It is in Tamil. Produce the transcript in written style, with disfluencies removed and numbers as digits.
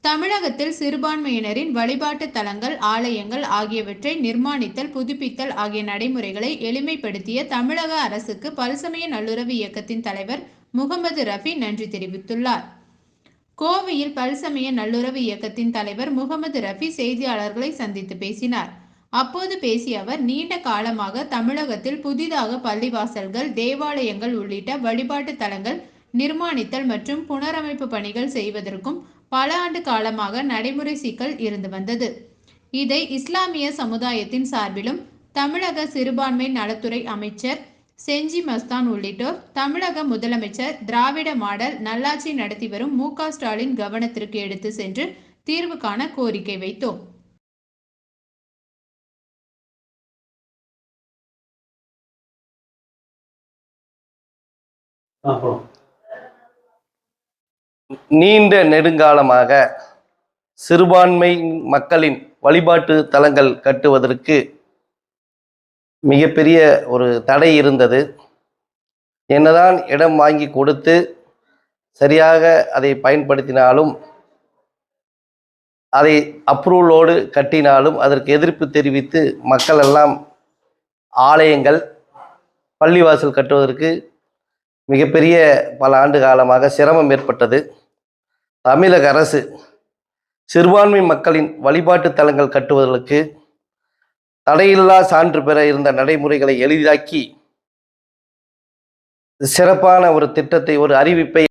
தமிழகத்தில் சிறுபான்மையினரின் வழிபாட்டு தலங்கள், ஆலயங்கள் ஆகியவற்றை நிர்மாணித்தல், புதுப்பித்தல் ஆகிய நடைமுறைகளை எளிமைப்படுத்திய தமிழக அரசுக்கு பல்சமய நல்லுறவு இயக்கத்தின் தலைவர் முகமது ரஃபி நன்றி தெரிவித்துள்ளார். கோவையில் பல்சமய நல்லுறவு இயக்கத்தின் தலைவர் முகமது ரஃபி செய்தியாளர்களை சந்தித்து பேசினார். அப்போது பேசிய அவர், நீண்ட காலமாக தமிழகத்தில் புதிதாக பள்ளிவாசல்கள், தேவாலயங்கள் உள்ளிட்ட வழிபாட்டு தலங்கள் நிர்மாணித்தல் மற்றும் புனரமைப்பு பணிகள் செய்வதற்கும் பல ஆண்டு காலமாக நடைமுறை சிக்கல் இருந்து வந்தது. இதை இஸ்லாமிய சமுதாயத்தின் சார்பிலும் தமிழக சிறுபான்மை நலத்துறை அமைச்சர் செஞ்சி மஸ்தான் உள்ளிட்டோர், தமிழக முதலமைச்சர் திராவிட மாடல் நல்லாட்சி நடத்தி வரும் மு.க. ஸ்டாலின் கவனத்திற்கு எடுத்து சென்று தீர்வு காண கோரிக்கை வைத்தோம். நீண்ட நெடுங்காலமாக சிறுபான்மை மக்களின் வழிபாட்டு தலங்கள் கட்டுவதற்கு மிகப்பெரிய ஒரு தடை இருந்தது. என்னதான் இடம் வாங்கி கொடுத்து சரியாக அதை பயன்படுத்தினாலும், அதை அப்ரூவலோடு கட்டினாலும் அதற்கு எதிர்ப்பு தெரிவித்து மக்கள் எல்லாம் ஆலயங்கள், பள்ளிவாசல் கட்டுவதற்கு மிகப்பெரிய பல ஆண்டு காலமாக சிரமம் ஏற்பட்டது. தமிழக அரசு சிறுபான்மை மக்களின் வழிபாட்டு தலங்கள் கட்டுவதற்கு தடையில்லா சான்று பெற இருந்த நடைமுறைகளை எளிதாக்கி சிறப்பான ஒரு திட்டத்தை, ஒரு அறிவிப்பை